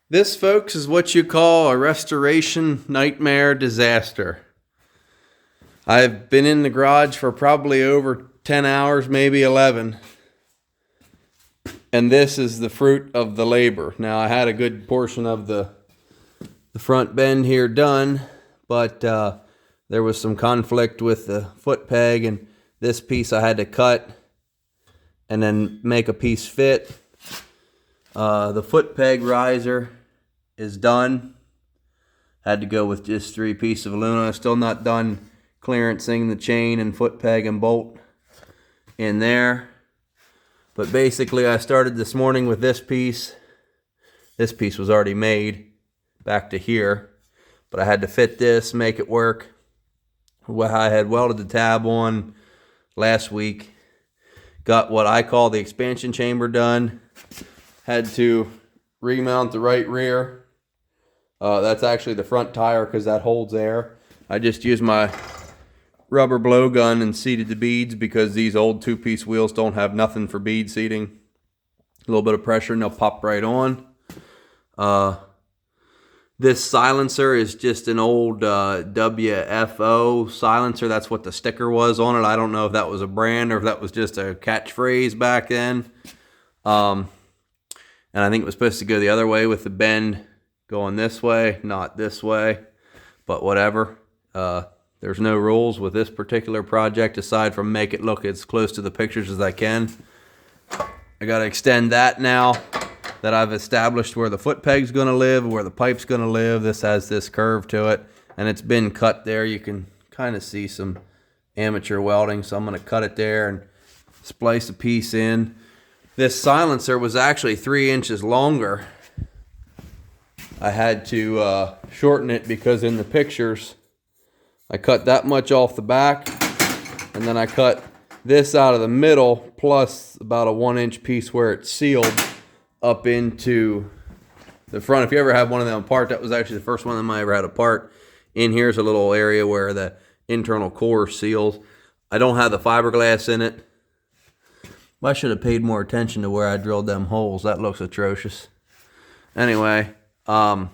This, folks, is what you call a restoration nightmare disaster. I've been in the garage for probably over 10 hours, maybe 11. And this is the fruit of the labor. Now, I had a good portion of the front bend here done, but there was some conflict with the foot peg, and this piece I had to cut and then make a piece fit. The foot peg riser is done. Had to go with just 3 pieces of aluminum. I'm still not done clearancing the chain and foot peg and bolt in there. But basically I started this morning with this piece. This piece was already made back to here, but I had to fit this, make it work. I had welded the tab on last week. Got what I call the expansion chamber done. Had to remount the right rear. That's actually the front tire because that holds air. I just used my rubber blowgun and seated the beads because these old 2-piece wheels don't have nothing for bead seating. A little bit of pressure and they'll pop right on. This silencer is just an old WFO silencer. That's what the sticker was on it. I don't know if that was a brand or if that was just a catchphrase back then. And I think it was supposed to go the other way with the bend going this way, not this way, but whatever. There's no rules with this particular project aside from make it look as close to the pictures as I can. I got to extend that now that I've established where the foot peg's going to live, where the pipe's going to live. This has this curve to it, and it's been cut there. You can kind of see some amateur welding, so I'm going to cut it there and splice a piece in. This silencer was actually 3 inches longer. I had to shorten it because in the pictures I cut that much off the back, and then I cut this out of the middle plus about a 1-inch piece where it's sealed up into the front. If you ever have one of them apart, that was actually the first one of them I ever had apart. In here's a little area where the internal core seals. I don't have the fiberglass in it. I should have paid more attention to where I drilled them holes. That looks atrocious. Anyway, I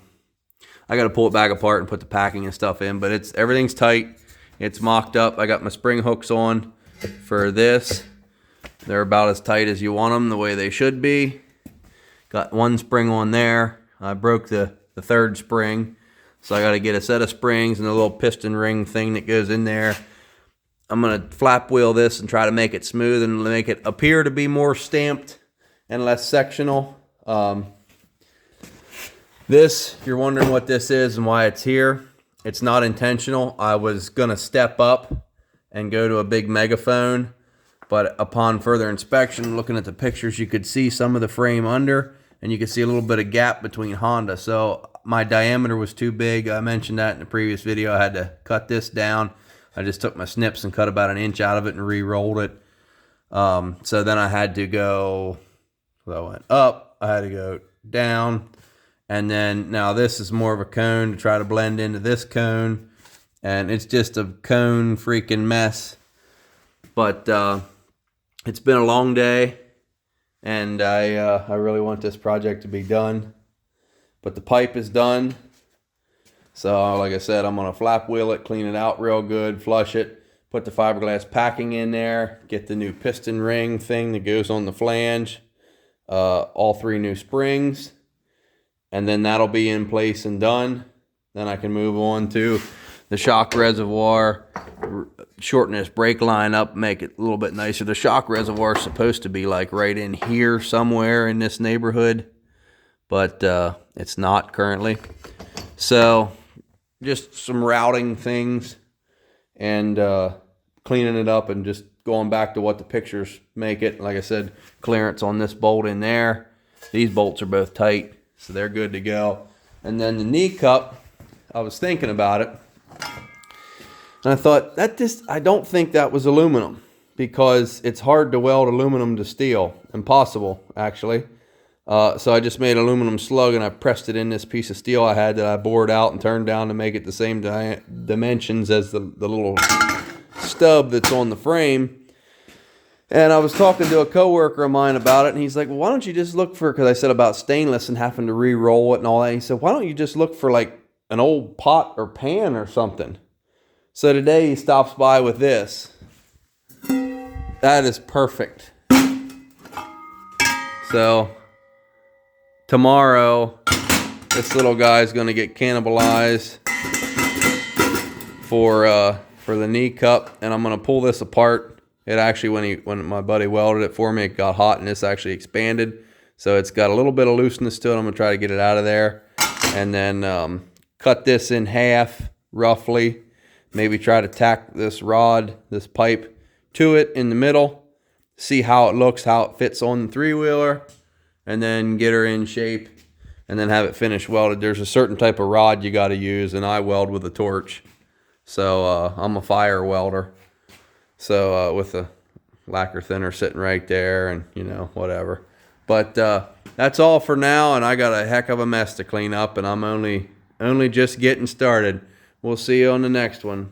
got to pull it back apart and put the packing and stuff in, but everything's tight. It's mocked up. I got my spring hooks on for this. They're about as tight as you want them, the way they should be. Got 1 spring on there. I broke the 3rd spring, so I got to get a set of springs and a little piston ring thing that goes in there. I'm going to flap wheel this and try to make it smooth and make it appear to be more stamped and less sectional. This, you're wondering what this is and why it's here. It's not intentional. I was going to step up and go to a big megaphone, but upon further inspection, looking at the pictures, you could see some of the frame under, and you could see a little bit of gap between Honda. So my diameter was too big. I mentioned that in the previous video. I had to cut this down. I just took my snips and cut about 1 inch out of it and re-rolled it. So then I had to go, I went up, I had to go down. And then now this is more of a cone to try to blend into this cone. And it's just a cone freaking mess. But it's been a long day. And I really want this project to be done. But the pipe is done. So like I said, I'm going to flap wheel it, clean it out real good, flush it, put the fiberglass packing in there, get the new piston ring thing that goes on the flange, all 3 new springs. And then that'll be in place and done. Then I can move on to the shock reservoir, shorten this brake line up, make it a little bit nicer. The shock reservoir is supposed to be like right in here somewhere in this neighborhood, but it's not currently. So just some routing things and cleaning it up and just going back to what the pictures make it. Like I said, clearance on this bolt in there. These bolts are both tight, so they're good to go. And then the knee cup, I was thinking about it, and I thought I don't think that was aluminum because it's hard to weld aluminum to steel. Impossible, actually. So I just made aluminum slug and I pressed it in this piece of steel I had that I bored out and turned down to make it the same dimensions as the little stub that's on the frame. And I was talking to a coworker of mine about it, and he's like, well, why don't you just look for, because I said about stainless and having to re-roll it and all that. He said, why don't you just look for like an old pot or pan or something? So today he stops by with this. That is perfect. So tomorrow, this little guy is going to get cannibalized for the knee cup, and I'm going to pull this apart. It actually, when my buddy welded it for me, it got hot and this actually expanded. So it's got a little bit of looseness to it. I'm going to try to get it out of there. And then cut this in half, roughly. Maybe try to tack this rod, this pipe, to it in the middle. See how it looks, how it fits on the three-wheeler. And then get her in shape. And then have it finished welded. There's a certain type of rod you got to use, and I weld with a torch. So I'm a fire welder. So with a lacquer thinner sitting right there, and you know, whatever. But that's all for now, and I got a heck of a mess to clean up, and I'm only just getting started. We'll see you on the next one.